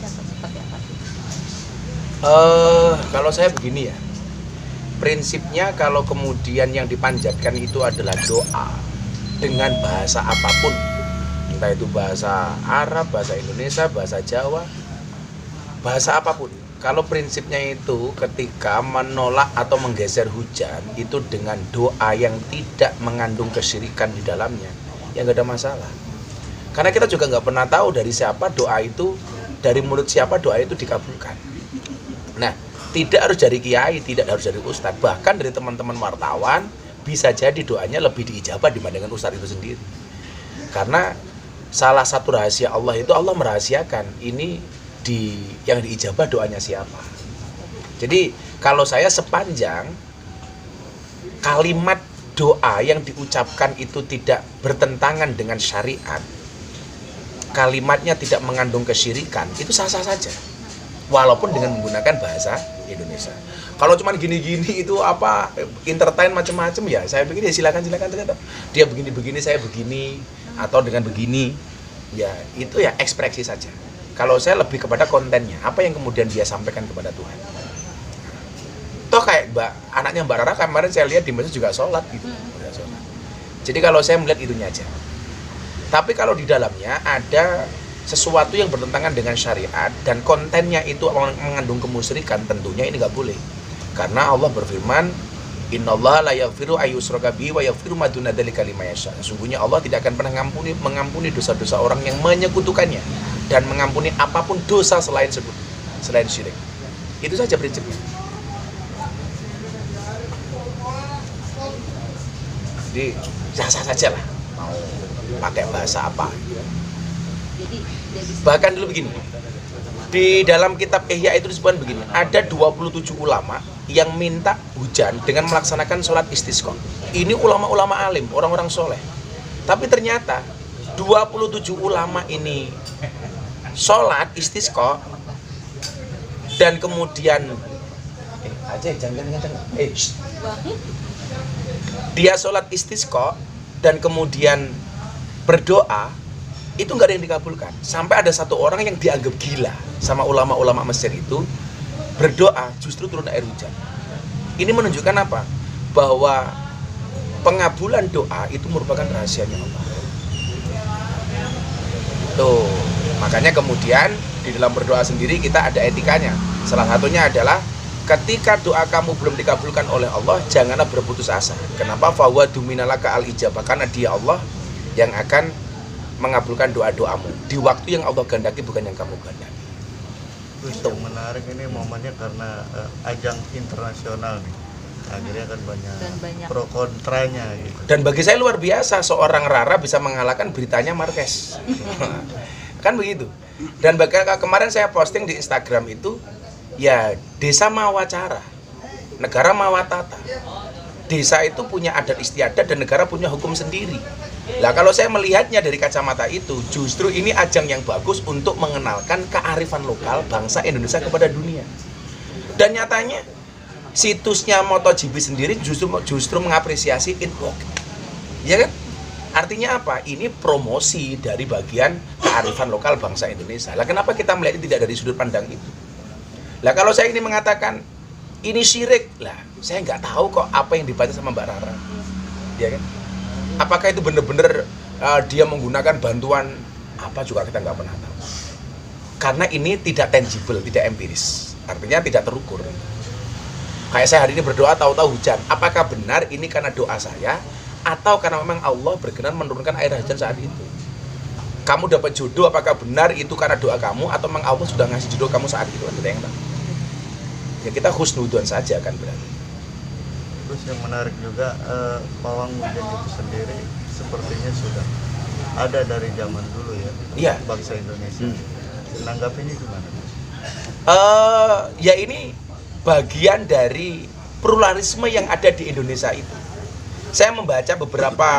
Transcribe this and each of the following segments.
atau seperti apa? Kalau saya begini ya, prinsipnya kalau kemudian yang dipanjatkan itu adalah doa dengan bahasa apapun, entah itu bahasa Arab, bahasa Indonesia, bahasa Jawa, bahasa apapun. Kalau prinsipnya itu ketika menolak atau menggeser hujan itu dengan doa yang tidak mengandung kesyirikan di dalamnya, ya nggak ada masalah. Karena kita juga nggak pernah tahu dari siapa doa itu, dari mulut siapa doa itu dikabulkan. Nah, tidak harus dari kiai, tidak harus dari ustadz, bahkan dari teman-teman wartawan bisa jadi doanya lebih diijabah dibandingkan ustadz itu sendiri. Karena salah satu rahasia Allah itu Allah merahasiakan ini yang diijabah doanya siapa. Jadi kalau saya sepanjang kalimat doa yang diucapkan itu tidak bertentangan dengan syariat, kalimatnya tidak mengandung kesyirikan, itu sah-sah saja. Walaupun dengan menggunakan bahasa Indonesia. Kalau cuma gini-gini itu apa entertain macam-macam ya, saya pikir ya silakan ternyata. Dia begini-begini, saya begini, atau dengan begini, ya itu ya ekspresi saja. Kalau saya lebih kepada kontennya, apa yang kemudian dia sampaikan kepada Tuhan. Toh kayak anaknya Mbak Rara kemarin saya lihat di masjid juga sholat gitu. Jadi kalau saya melihat itunya aja. Tapi kalau di dalamnya ada sesuatu yang bertentangan dengan syariat dan kontennya itu mengandung kemusyrikan, tentunya ini nggak boleh. Karena Allah berfirman, Innallaha la yaghfiru ayyushraka bihi wa yaghfiru ma duna dzalika liman yasha. Sesungguhnya Allah tidak akan pernah mengampuni dosa-dosa orang yang menyekutukannya dan mengampuni apapun dosa selain syirik. Itu saja prinsipnya. Jadi sah-sah saja lah mau pakai bahasa apa. Jadi Bahkan dulu begini, di dalam kitab Ihya itu disebutkan begini, ada 27 ulama yang minta hujan dengan melaksanakan sholat istisqa. Ini ulama-ulama alim, orang-orang soleh. Tapi ternyata 27 ulama ini sholat istisqa dan kemudian dia sholat istisqa dan kemudian berdoa, itu nggak ada yang dikabulkan. Sampai ada satu orang yang dianggap gila sama ulama-ulama Mesir itu, berdoa justru turun air hujan. Ini menunjukkan apa? Bahwa pengabulan doa itu merupakan rahasianya Allah. Tuh, makanya kemudian di dalam berdoa sendiri kita ada etikanya. Salah satunya adalah ketika doa kamu belum dikabulkan oleh Allah, janganlah berputus asa. Kenapa? Fawwadu minalaka al-ijabah, karena Dia Allah yang akan mengabulkan doa-doamu di waktu yang Allah gandaki, bukan yang kamu gandaki. Terus yang menarik ini momennya karena ajang internasional nih, akhirnya kan banyak pro kontranya gitu. Dan bagi saya luar biasa seorang Rara bisa mengalahkan Britania Marquez. Kan begitu. Dan kemarin saya posting di Instagram itu, ya desa Mawacara, negara Mawatata. Desa itu punya adat istiadat dan negara punya hukum sendiri. Nah, kalau saya melihatnya dari kacamata itu, justru ini ajang yang bagus untuk mengenalkan kearifan lokal bangsa Indonesia kepada dunia. Dan nyatanya situsnya MotoGP sendiri justru mengapresiasi it work. Ya kan? Artinya apa? Ini promosi dari bagian kearifan lokal bangsa Indonesia. Lah kenapa kita melihat tidak dari sudut pandang itu? Lah kalau saya ini mengatakan ini syirik, lah saya nggak tahu kok apa yang dibaca sama Mbak Rara. Ya kan? Apakah itu benar-benar dia menggunakan bantuan apa juga kita nggak pernah tahu. Karena ini tidak tangible, tidak empiris. Artinya tidak terukur. Kayak saya hari ini berdoa tahu-tahu hujan. Apakah benar ini karena doa saya atau karena memang Allah berkenan menurunkan air hujan saat itu? Kamu dapat jodoh, apakah benar itu karena doa kamu atau memang Allah sudah ngasih jodoh kamu saat itu? Kita yang tahu. Ya kita husnudon saja kan berarti. Terus yang menarik juga pawang hujan itu sendiri sepertinya sudah ada dari zaman dulu ya, Iya. Bangsa Indonesia. Menanggapinya gimana? Ya ini bagian dari pluralisme yang ada di Indonesia itu. Saya membaca beberapa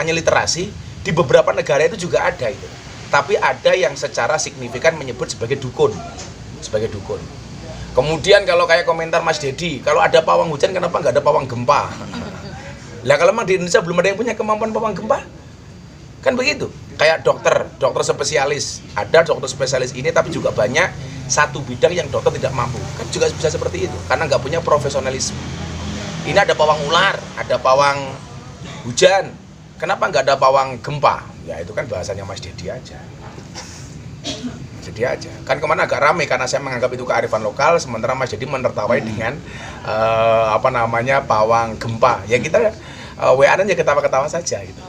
literasi di beberapa negara itu juga ada itu. Tapi ada yang secara signifikan menyebut sebagai dukun. Kemudian kalau kayak komentar Mas Dedi, kalau ada pawang hujan kenapa nggak ada pawang gempa? Lah kalau memang di Indonesia belum ada yang punya kemampuan pawang gempa, kan begitu. Kayak dokter spesialis. Ada dokter spesialis ini tapi juga banyak satu bidang yang dokter tidak mampu. Kan juga bisa seperti itu karena nggak punya profesionalisme. Ini ada pawang ular, ada pawang hujan. Kenapa nggak ada pawang gempa? Ya itu kan bahasanya Mas Dedi aja. Jadi aja. Kan kemana agak rame karena saya menganggap itu kearifan lokal, sementara Mas Dedi menertawai dengan pawang gempa. Ya kita WA-an ya ketawa-ketawa saja gitu.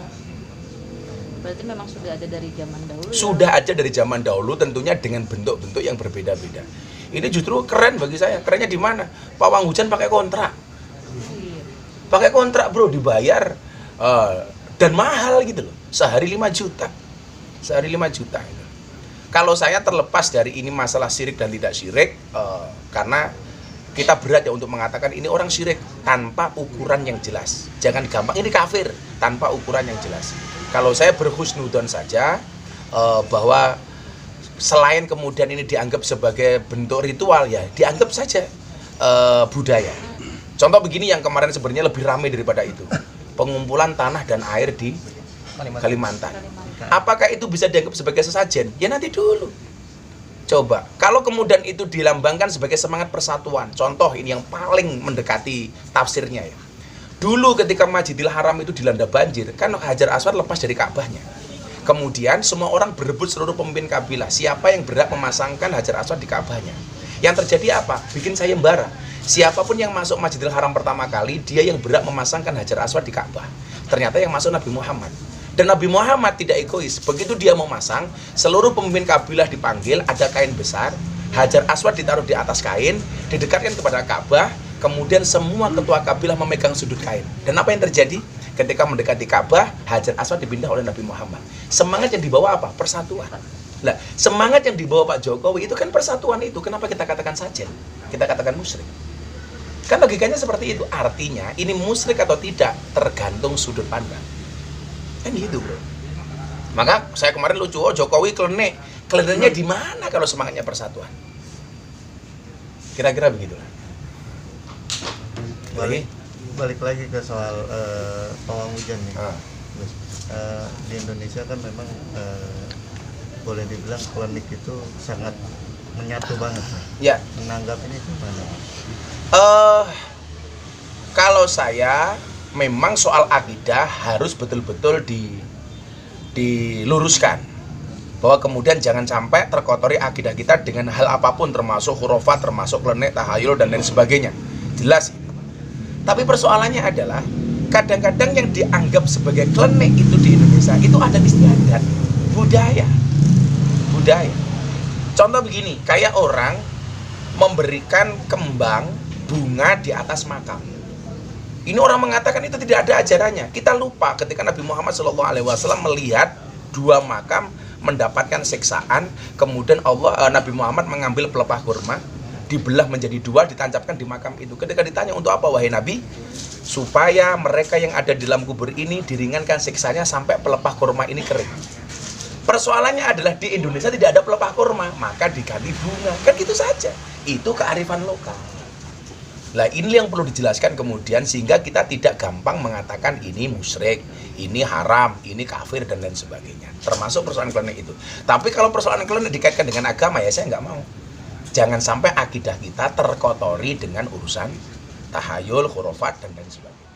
Berarti memang sudah ada dari zaman dahulu. Sudah ada dari zaman dahulu, tentunya dengan bentuk-bentuk yang berbeda-beda. Ini justru keren bagi saya. Kerennya di mana? Pawang hujan pakai kontrak. Pakai kontrak, bro, dibayar dan mahal gitu loh. Sehari 5 juta. Sehari 5 juta. Gitu. Kalau saya terlepas dari ini masalah syirik dan tidak syirik, karena kita berat ya untuk mengatakan ini orang syirik tanpa ukuran yang jelas. Jangan gampang, ini kafir tanpa ukuran yang jelas. Kalau saya berhusnudon saja bahwa selain kemudian ini dianggap sebagai bentuk ritual, ya dianggap saja budaya. Contoh begini yang kemarin sebenarnya lebih ramai daripada itu. Pengumpulan tanah dan air di Kalimantan. Apakah itu bisa dianggap sebagai sesajen? Ya nanti dulu. Coba, kalau kemudian itu dilambangkan sebagai semangat persatuan. Contoh ini yang paling mendekati tafsirnya ya. Dulu ketika Masjidil Haram itu dilanda banjir, kan Hajar Aswad lepas dari Ka'bahnya. Kemudian semua orang berebut, seluruh pemimpin kabilah, siapa yang berhak memasangkan Hajar Aswad di Ka'bahnya. Yang terjadi apa? Bikin sayembara. Siapapun yang masuk Masjidil Haram pertama kali, dia yang berhak memasangkan Hajar Aswad di Ka'bah. Ternyata yang masuk Nabi Muhammad. Dan Nabi Muhammad tidak egois. Begitu dia mau masang, seluruh pemimpin kabilah dipanggil, ada kain besar, Hajar Aswad ditaruh di atas kain, didekatkan kepada Ka'bah, kemudian semua ketua kabilah memegang sudut kain. Dan apa yang terjadi? Ketika mendekati Ka'bah, Hajar Aswad dipindah oleh Nabi Muhammad. Semangat yang dibawa apa? Persatuan. Nah, semangat yang dibawa Pak Jokowi itu kan persatuan itu. Kenapa kita katakan sajen? Kita katakan musyrik. Kan logikanya seperti itu. Artinya, ini musyrik atau tidak tergantung sudut pandang. Kan gitu, bro. Maka saya kemarin lucu, oh Jokowi klenek. Kleneknya di mana kalau semangatnya persatuan? Kira-kira begitulah. Balik lagi ke soal pawang hujan nih. Di Indonesia kan memang boleh dibilang klinik itu sangat menyatu banget. Ya. Menanggap ini gimana? Kalau saya memang soal akidah harus betul-betul diluruskan. Bahwa kemudian jangan sampai terkotori akidah kita dengan hal apapun, termasuk khurafat, termasuk klenik, tahayul, dan lain sebagainya. Jelas. Tapi persoalannya adalah kadang-kadang yang dianggap sebagai klenik itu di Indonesia itu ada istiadat budaya. Contoh begini, kayak orang memberikan kembang bunga di atas makam. Ini orang mengatakan itu tidak ada ajarannya. Kita lupa ketika Nabi Muhammad SAW melihat 2 makam mendapatkan siksaan, kemudian Nabi Muhammad mengambil pelepah kurma, dibelah menjadi 2, ditancapkan di makam itu. Ketika ditanya untuk apa wahai Nabi, supaya mereka yang ada di dalam kubur ini diringankan siksanya sampai pelepah kurma ini kering. Persoalannya adalah di Indonesia tidak ada pelepah kurma, maka diganti bunga. Kan gitu saja. Itu kearifan lokal. Nah ini yang perlu dijelaskan kemudian sehingga kita tidak gampang mengatakan ini musyrik, ini haram, ini kafir dan lain sebagainya. Termasuk persoalan klinik itu. Tapi kalau persoalan klinik dikaitkan dengan agama ya saya nggak mau. Jangan sampai akidah kita terkotori dengan urusan tahayul, khurafat dan lain sebagainya.